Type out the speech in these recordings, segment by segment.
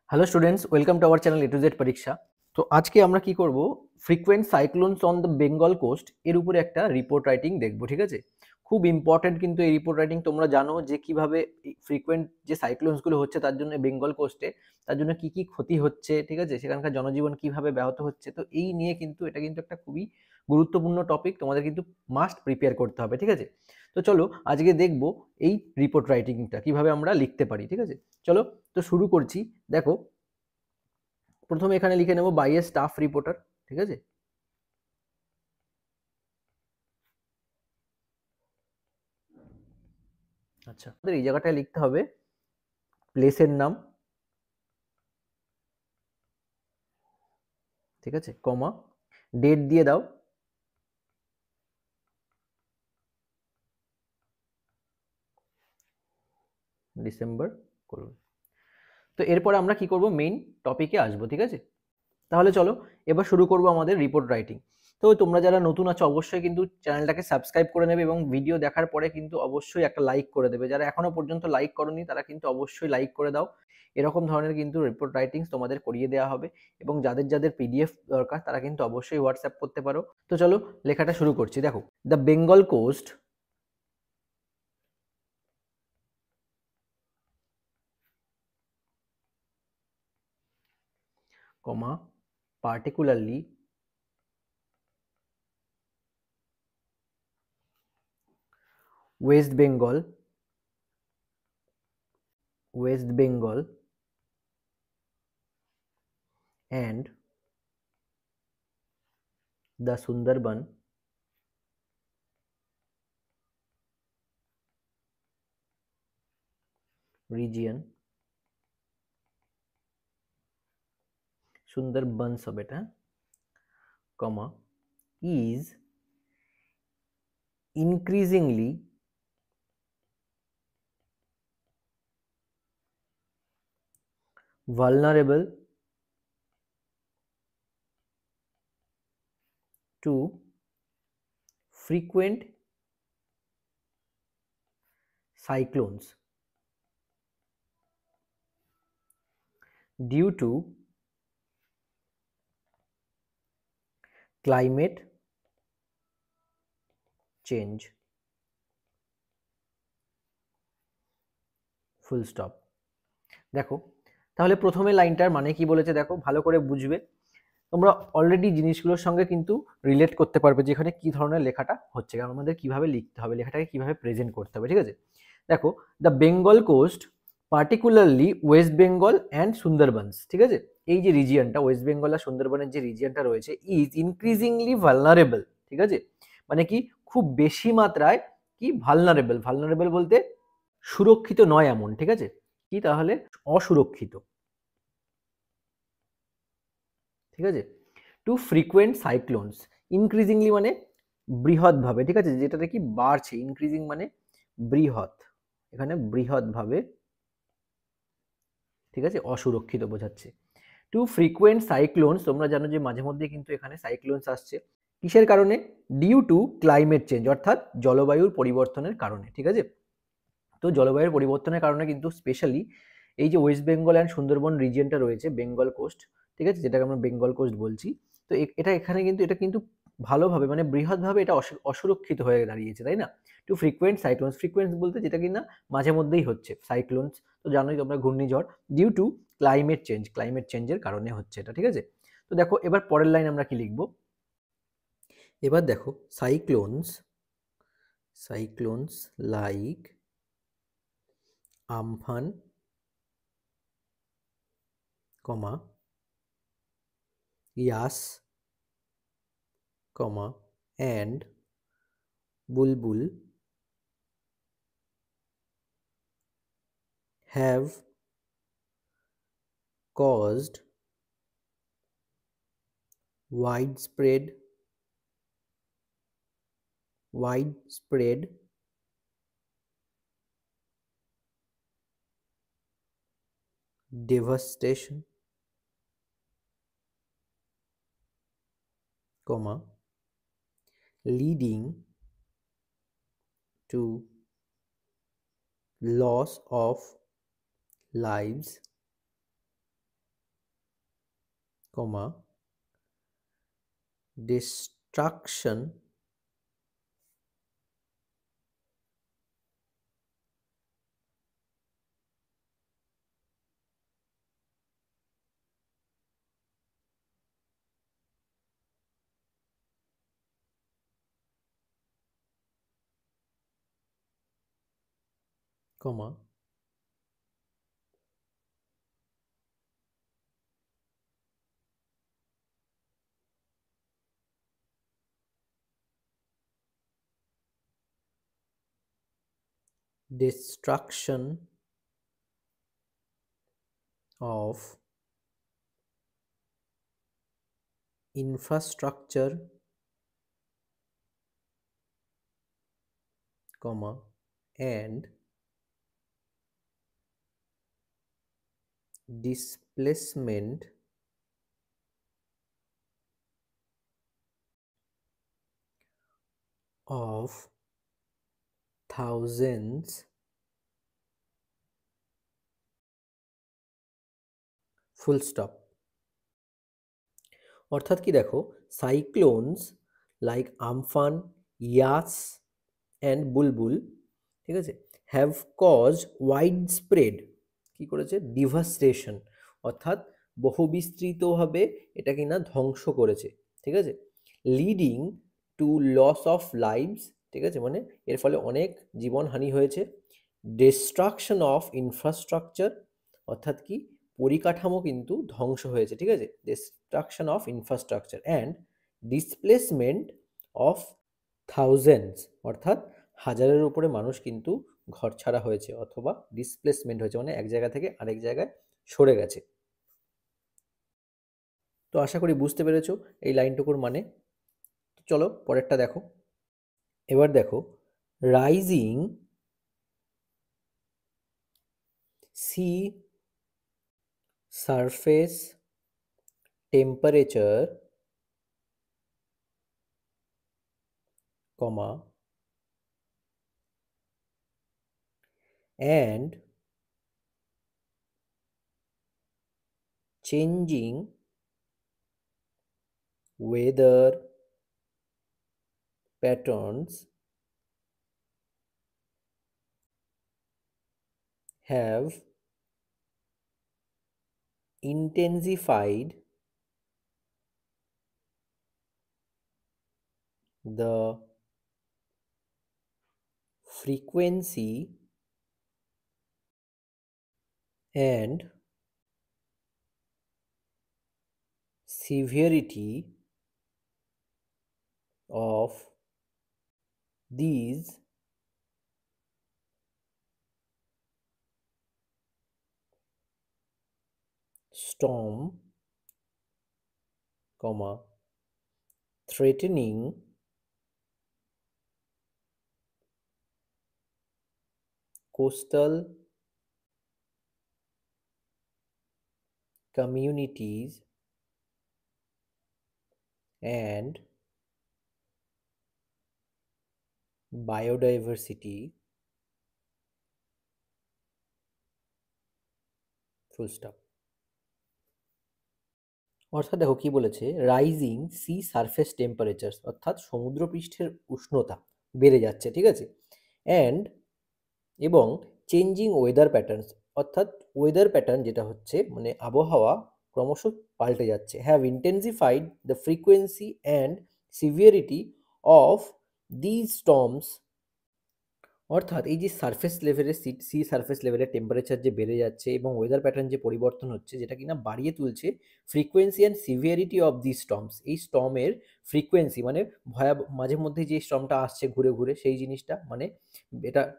Hello students, welcome to our channel A to Z পরীক্ষা। তো আজকে আমরা কি করব, frequent cyclones on the Bengal coast এর উপরে একটা রিপোর্ট রাইটিং দেখব। ঠিক আছে, খুব ইম্পর্টেন্ট কিন্তু এই রিপোর্ট রাইটিং। তোমরা জানো যে কিভাবে ফ্রিকোয়েন্ট যে সাইক্লোনসগুলো হচ্ছে তার জন্য বেঙ্গল কোস্টে, তার জন্য কি কি ক্ষতি হচ্ছে, ঠিক আছে, সেখানকার জনজীবন কিভাবে ব্যাহত হচ্ছে। তো এই নিয়ে কিন্তু এটা কিন্তু একটা খুবই গুরুত্বপূর্ণ টপিক, তোমাদের কিন্তু মাস্ট প্রিপেয়ার করতে হবে। ঠিক আছে, তো চলো আজকে দেখব এই রিপোর্ট রাইটিংটা কিভাবে আমরা লিখতে পারি। ঠিক আছে, চলো তো শুরু করছি। দেখো, প্রথমে এখানে লিখে নেব বাই এ স্টাফ রিপোর্টার। ঠিক আছে, আচ্ছা, আমাদের এই জায়গাটায় লিখতে হবে প্লেসের নাম। ঠিক আছে, কমা, ডেট দিয়ে দাও, ডিসেম্বর করুন। তো এরপর আমরা কি করব, মেইন টপিকে আসবো। ঠিক আছে, তাহলে চলো এবার শুরু করব আমাদের রিপোর্ট রাইটিং। তো তোমরা যারা নতুন আছো অবশ্যই কিন্তু চ্যানেলটাকে সাবস্ক্রাইব করে নেবে এবং ভিডিও দেখার পরে কিন্তু অবশ্যই একটা লাইক করে দেবে। যারা এখনো পর্যন্ত লাইক করনি তারা কিন্তু অবশ্যই লাইক করে দাও। এরকম ধরনের কিন্তু রিপোর্ট রাইটিংস তোমাদের করিয়ে দেওয়া হবে, এবং যাদের যাদের পিডিএফ দরকার তারা কিন্তু অবশ্যই হোয়াটসঅ্যাপ করতে পারো। তো চলো লেখাটা শুরু করছি। দেখো, the Bengal coast comma particularly West Bengal and the Sundarban region, Sundarbans হবে এটা, comma, is increasingly vulnerable to frequent cyclones due to climate change, full stop. দেখো, তাহলে প্রথমে লাইনটার মানে কি বলেছে দেখো, ভালো করে বুঝবে। তোমরা অলরেডি জিনিসগুলোর সঙ্গে কিন্তু রিলেট করতে পারবে যে এখানে কি ধরনের লেখাটা হচ্ছে, কারণ আমাদের কিভাবে লিখতে হবে, লেখাটাকে কিভাবে প্রেজেন্ট করতে হবে। ঠিক আছে, দেখো, the Bengal coast particularly West Bengal and Sundarbans, ঠিক আছে, এই যে রিজিয়নটা ওয়েস্ট বেঙ্গল আর সুন্দরবনের যে রিজিয়নটা রয়েছে, ইজ ইনক্রিজিংলি ভালনারেবল। ঠিক আছে, মানে কি, খুব বেশি মাত্রায় কি ভালনারেবল, ভালনারেবল বলতে সুরক্ষিত নয় এমন। ঠিক আছে, কি তাহলে অসুরক্ষিত। ঠিক আছে, টু ফ্রিকুয়েন্ট সাইক্লোনস, ইনক্রিজিংলি মানে বৃহৎভাবে। ঠিক আছে, যেটাতে কি বাড়ছে, ইনক্রিজিং মানে বৃহৎ, এখানে বৃহৎভাবে। ঠিক আছে, অসুরক্ষিত বোঝাচ্ছে। টু ফ্রিকুয়েন্ট সাইক্লোনস, তোমরা জানো যে মাঝে মধ্যে কিন্তু এখানে সাইক্লোনস আসছে, কিসের কারণে, ডিউ টু ক্লাইমেট চেঞ্জ, অর্থাৎ জলবায়ুর পরিবর্তনের কারণে। ঠিক আছে, তো জলবায়ুর পরিবর্তনের কারণে কিন্তু স্পেশালি এই যে ওয়েস্ট বেঙ্গল অ্যান্ড সুন্দরবন রিজিয়নটা রয়েছে, বেঙ্গল কোস্ট, ঠিক আছে, যেটাকে আমরা বেঙ্গল কোস্ট বলছি। তো এটা এখানে কিন্তু এটা কিন্তু ভালোভাবে মানে বৃহৎভাবে এটা অসুরক্ষিত হয়ে দাঁড়িয়েছে, তাই না। টু ফ্রিকুয়েন্ট সাইক্লোনস, ফ্রিকুয়েন্স বলতে যেটা কিনা মাঝে মধ্যেই হচ্ছে সাইক্লোনস, তো জানোই তোমরা ঘূর্ণিঝড়, due to climate change, climate চেঞ্জের কারণে হচ্ছে এটা। ঠিক আছে, তো দেখো এবার পরের লাইন আমরা কি লিখবো, এবার দেখো, cyclones, cyclones like Amphan, comma yes, comma and bulbul have caused widespread devastation, comma, leading to loss of lives comma destruction comma destruction of infrastructure, comma and displacement of thousands full stop. অর্থাৎ কি দেখো, cyclones like Amphan, Yaas and Bulbul, ঠিক আছে, have caused wide spread, কী করেছে, devastation, অর্থাৎ বহুবিস্তৃতভাবে এটা কিনা ধ্বংস করেছে, ঠিক আছে, leading to loss of lives, ঠিক আছে, মানে এর ফলে অনেক জীবনহানি হয়েছে, ডিস্ট্রাকশন অফ ইনফ্রাস্ট্রাকচার, অর্থাৎ কি পরিকাঠামো কিন্তু ধ্বংস হয়েছে, ঠিক আছে, destruction of infrastructure and displacement of thousands, অর্থাৎ হাজারের উপরে মানুষ কিন্তু ঘর ছাড়া হয়েছে অথবা ডিসপ্লেসমেন্ট হয়েছে, মানে এক জায়গা থেকে আরেক জায়গায় সরে গেছে। তো আশা করি বুঝতে পেরেছো এই লাইনটুকুর মানে। চলো পরেরটা দেখো। এবার দেখো, rising sea surface temperature, comma and changing weather patterns have intensified the frequency and severity of these storm, comma threatening coastal communities and biodiversity, full stop। অর্থাৎ দেখো কি বলেছে, রাইজিং সি সারফেস টেম্পারেচার, অর্থাৎ সমুদ্রপৃষ্ঠের উষ্ণতা বেড়ে যাচ্ছে, ঠিক আছে, অ্যান্ড এবং চেঞ্জিং ওয়েদার প্যাটার্নস, অর্থাৎ ওয়েদার প্যাটার্ন যেটা হচ্ছে মানে আবহাওয়া ক্রমশ পাল্টে যাচ্ছে, have intensified the frequency and severity of these storms, অর্থাৎ এই যে সারফেস লেভেলের সি সারফেস লেভেলের টেম্পারেচার যে বেড়ে যাচ্ছে এবং ওয়েদার প্যাটার্ন যে পরিবর্তন হচ্ছে, যেটা কিনা বাড়িয়ে তুলছে frequency and severity of the storms, এই স্টর্মের ফ্রিকোয়েন্সি মানে মাঝে মধ্যে যে স্টর্মটা আসছে ঘুরে ঘুরে সেই জিনিসটা মানে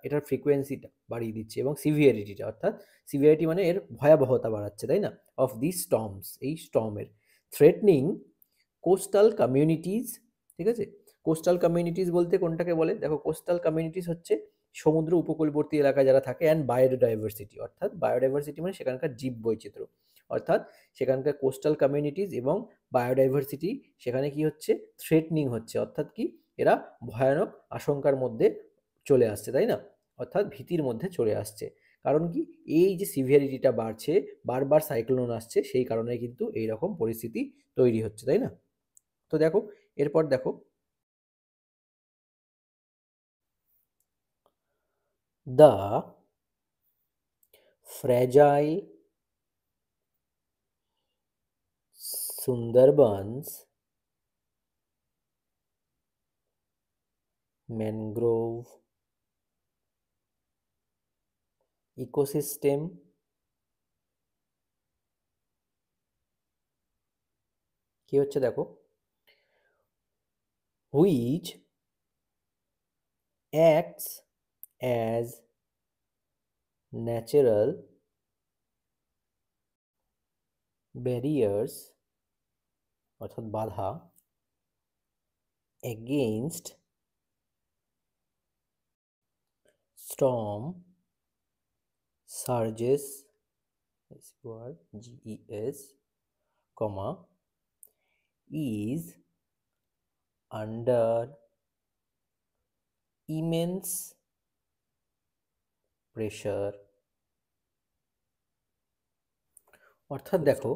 এটার ফ্রিকোয়েন্সিটা বাড়িয়ে দিচ্ছে এবং সিভিয়ারিটিটা, অর্থাৎ সিভিয়ারিটি মানে এর ভয়াবহতা বাড়াচ্ছে, তাই না, অফ দি স্টর্মস, এই স্টর্মের, থ্রেটনিং কোস্টাল কমিউনিটিজ, ঠিক আছে, কোস্টাল কমিউনিটিজ বলতে কোনটাকে বলে, দেখো কোস্টাল কমিউনিটিজ হচ্ছে সমুদ্র উপকূলবর্তী এলাকায় যারা থাকে, অ্যান্ড বায়োডাইভার্সিটি, অর্থাৎ বায়োডাইভার্সিটি মানে সেখানকার জীব বৈচিত্র্য, অর্থাৎ সেখানকার কোস্টাল কমিউনিটিজ এবং বায়োডাইভার্সিটি সেখানে কি হচ্ছে, থ্রেটনিং হচ্ছে, অর্থাৎ কি এরা ভয়ানক আশঙ্কার মধ্যে চলে আসছে, তাই না, অর্থাৎ ভীতির মধ্যে চলে আসছে, কারণ কি, এই যে সিভিয়ারিটিটা বাড়ছে, বারবার সাইক্লোন আসছে, সেই কারণে কিন্তু এইরকম পরিস্থিতি তৈরি হচ্ছে, তাই না? তো দেখো, এরপর দেখো, the fragile Sundarbans mangrove ecosystem কি হচ্ছে দেখো, which acts as natural barriers অর্থাৎ বাধা against storm surges GES, comma, is under immense pressure। অর্থাৎ দেখো,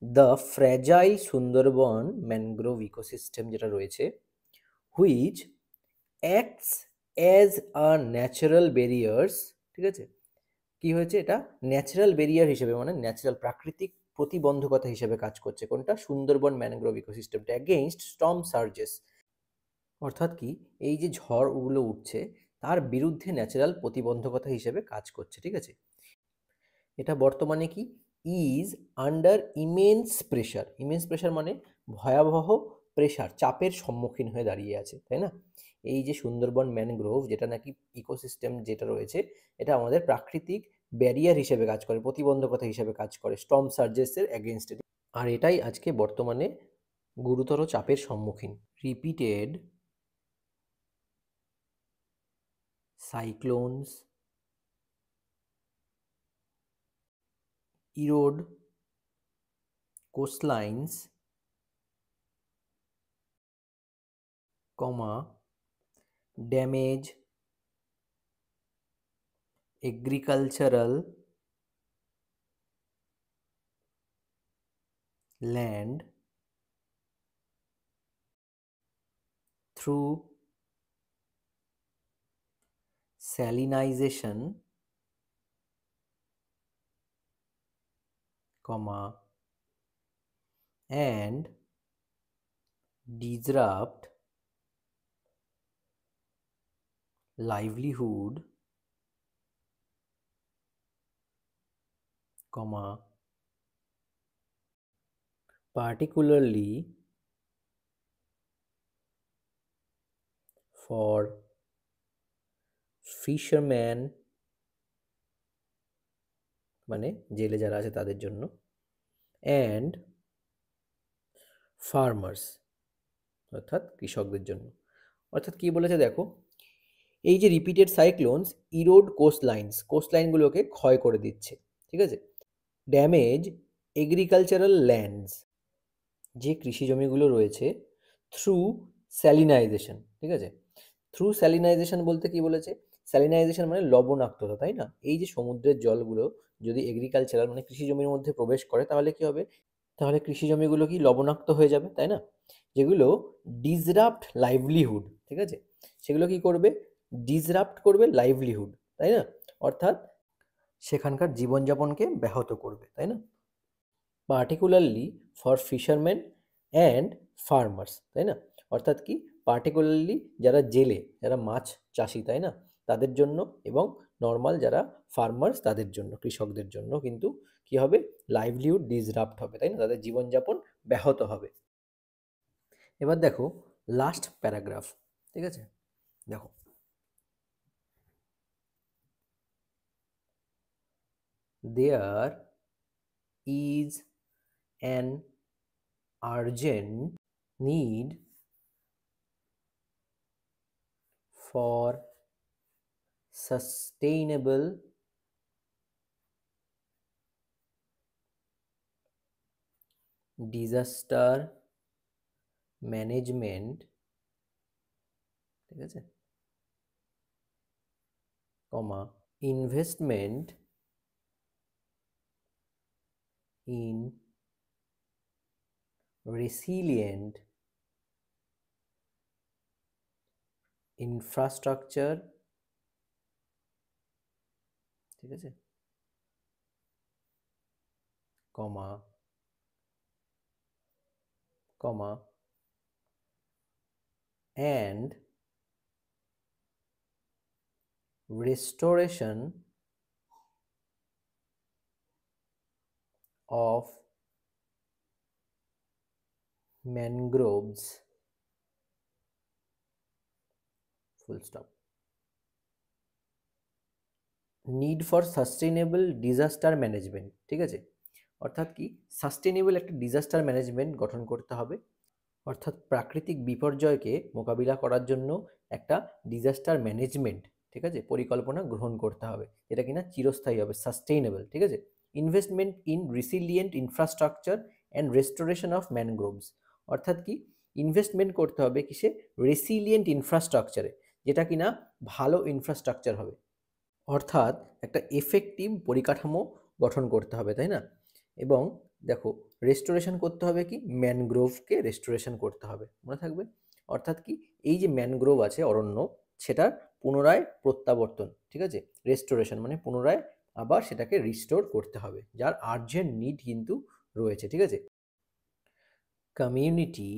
the fragile Sundarban mangrove ecosystem যেটা রয়েছে, which acts as a natural barriers, ঠিক আছে, কি হয়েছে, এটা ন্যাচারাল ব্যারিয়ার হিসেবে, মানে ন্যাচারাল প্রাকৃতিক প্রতিবন্ধকতা হিসেবে কাজ করছে, কোনটা, সুন্দরবন ম্যানগ্রোভ ইকোসিস্টেমটা, অ্যাগেইনস্ট স্টর্ম সার্জেস, অর্থাৎ কি, এই যে ঝড়গুলো উঠছে তার বিরুদ্ধে ন্যাচারাল প্রতিবন্ধকতা হিসেবে কাজ করছে, ঠিক আছে। এটা বর্তমানে কি, is under immense pressure, immense pressure মানে ভয়াবহ প্রেশার, চাপের সম্মুখীন হয়ে দাঁড়িয়ে আছে, তাই না? এই যে সুন্দরবন ম্যানগ্রোভ যেটা নাকি ইকোসিস্টেম যেটা রয়েছে, এটা আমাদের প্রাকৃতিক ব্যারিয়ার হিসেবে কাজ করে, প্রতিবন্ধকতা হিসেবে কাজ করে স্টর্ম সার্জেসের এগেনস্টে, আর এটাই আজকে বর্তমানে গুরুতর চাপের সম্মুখীন। Repeated cyclones erode coastlines, comma, damage agricultural land through salinization, comma, and disrupt livelihood, comma, particularly for fishermen, মানে জেলে যারা আছে তাদের জন্য, অ্যান্ড ফার্মার্স অর্থাৎ কৃষকদের জন্য। অর্থাৎ কি বলেছে দেখো, এই যে রিপিটেড সাইক্লোনস ইরোড কোস্ট লাইনগুলোকে ক্ষয় করে দিচ্ছে, ঠিক আছে, ড্যামেজ এগ্রিকালচারাল ল্যান্ডস, যে কৃষি জমিগুলো রয়েছে, থ্রু স্যালিনাইজেশন, ঠিক আছে, থ্রু স্যালিনাইজেশন বলতে কি বলেছে, স্যালিনাইজেশন মানে লবণাক্ততা, তাই না? এই যে সমুদ্রের জলগুলো যদি এগ্রিকালচারাল মানে কৃষি জমির মধ্যে প্রবেশ করে তাহলে কি হবে, তাহলে কৃষি জমিগুলো কি লবণাক্ত হয়ে যাবে, তাই না? যেগুলো ডিসরাপ্ট লাইভলিহুড, ঠিক আছে, সেগুলো কি করবে, ডিসরাপ্ট করবে লাইভলিহুড, তাই না? অর্থাৎ সেখানকার জীবনযাপনকে ব্যাহত করবে, তাই না? Particularly for fisherman and farmers, তাই না? অর্থাৎ কি, পার্টিকুলারলি যারা জেলে, যারা মাছ চাষি, তাই না, তাদের জন্য, এবং নর্মাল যারা ফার্মার্স তাদের জন্য, কৃষকদের জন্য কিন্তু কি হবে, লাইভলিহুড ডিসরাপ্ট হবে, তাই না, তাদের জীবনযাপন ব্যাহত হবে। এবার দেখো লাস্ট প্যারাগ্রাফ, ঠিক আছে, দেখো, there is an urgent need for sustainable disaster management, ঠিক আছে, কমা, investment in resilient infrastructure, ঠিক আছে, কমা and restoration of mangroves, full stop. Need for sustainable disaster management, ঠিক আছে, অর্থাৎ কি সাস্টেইনেবল একটা ডিজাস্টার ম্যানেজমেন্ট গঠন করতে হবে, অর্থাৎ প্রাকৃতিক বিপর্যয়কে মোকাবিলা করার জন্য একটা ডিজাস্টার ম্যানেজমেন্ট, ঠিক আছে, পরিকল্পনা গ্রহণ করতে হবে, যেটা কিনা চিরস্থায়ী হবে, সাস্টেইনেবল, ঠিক আছে। Investment in resilient infrastructure and restoration of mangroves, অর্থাৎ কি ইনভেস্টমেন্ট করতে হবে কিসে, রেসিলিয়েন্ট ইনফ্রাস্ট্রাকচারে, যেটা কিনা ভালো ইনফ্রাস্ট্রাকচার হবে, অর্থাৎ একটা এফেক্টিভ পরিকাঠামো গঠন করতে হবে, তাই না। এবং দেখো রেস্টোরেশন করতে হবে কি, ম্যানগ্রোভকে রেস্টোরেশন করতে হবে, মনে থাকবে, অর্থাৎ কি এই যে ম্যানগ্রোভ আছে অরণ্য, সেটার পুনরায় প্রত্যাবর্তন, ঠিক আছে, রেস্টোরেশন মানে পুনরায় আবার সেটাকে রিস্টোর করতে হবে, যার আর্জেন্ট নিড কিন্তু রয়েছে, ঠিক আছে। Community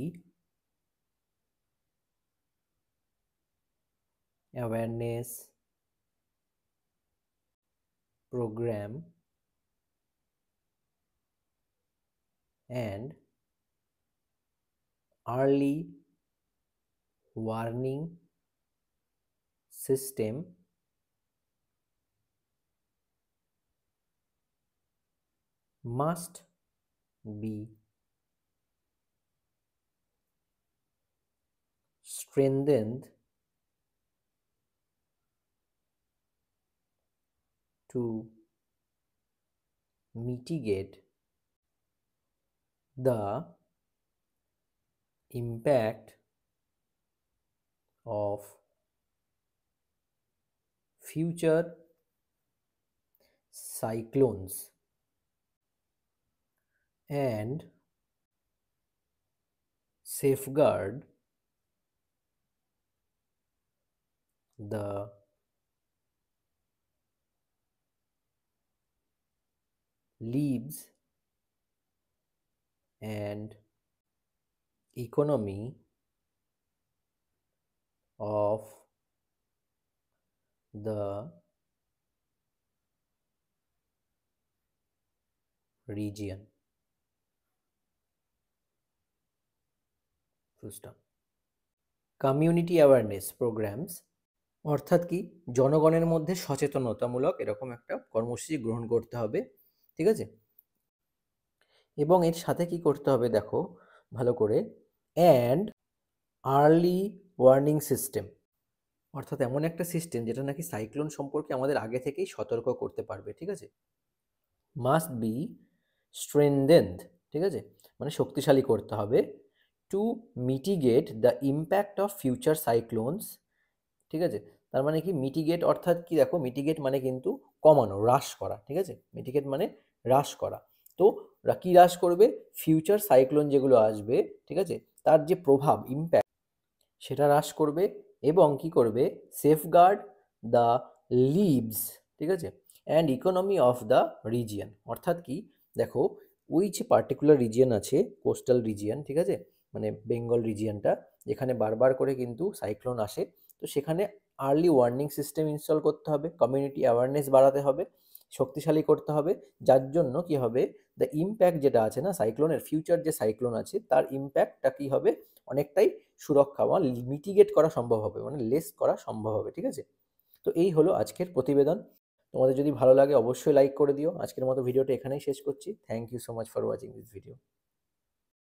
awareness program and early warning system must be strengthened to mitigate the impact of future cyclones and safeguard the lives and economy of the region. Full stop. Community awareness programs, অর্থাৎ কি জনগণের মধ্যে সচেতনতামূলক এরকম একটা কর্মসূচি গ্রহণ করতে হবে, ঠিক আছে। এবং এর সাথে কি করতে হবে দেখো ভালো করে, অ্যান্ড আর্লি ওয়ার্নিং সিস্টেম, অর্থাৎ এমন একটা সিস্টেম যেটা নাকি সাইক্লোন সম্পর্কে আমাদের আগে থেকেই সতর্ক করতে পারবে, ঠিক আছে। মাস্ট বি স্ট্রেনদেনড, ঠিক আছে, মানে শক্তিশালী করতে হবে, two mitigate the impact of future cyclones, ঠিক আছে। তার মানে কি মিটিগেট অর্থাৎ কি দেখো, মিটিগেট মানে কিন্তু কমানো, হ্রাস করা, ঠিক আছে, মিটিগেট মানে হ্রাস করা। তো কি হ্রাস করবে, ফিউচার সাইক্লোন যেগুলো আসবে, ঠিক আছে, তার যে প্রভাব ইম্প্যাক্ট সেটা হ্রাস করবে, এবং কি করবে, সেফগার্ড দ্য লিভস, ঠিক আছে, and economy of the region, অর্থাৎ কি দেখো ওই যে পার্টিকুলার রিজিয়ন আছে, কোস্টাল রিজিয়ন, ঠিক আছে, মানে বেঙ্গল রিজিয়নটা, যেখানে বারবার করে কিন্তু সাইক্লোন আসে, তো সেখানে আর্লি ওয়ার্নিং সিস্টেম ইনস্টল করতে হবে, কমিউনিটি অ্যাওয়ারনেস বাড়াতে হবে, শক্তিশালী করতে হবে, যার জন্য কি হবে, দ্য ইম্প্যাক্ট যেটা আছে না সাইক্লোনের, ফিউচার যে সাইক্লোন আছে তার ইম্প্যাক্টটা কি হবে, অনেকটাই সুরক্ষা বা মিটিগেট করা সম্ভব হবে, মানে লেস করা সম্ভব হবে, ঠিক আছে। তো এই হলো আজকের প্রতিবেদন। তোমাদের যদি ভালো লাগে অবশ্যই লাইক করে দিও। আজকের মতো ভিডিওটা এখানেই শেষ করছি। Thank you so much for watching this video.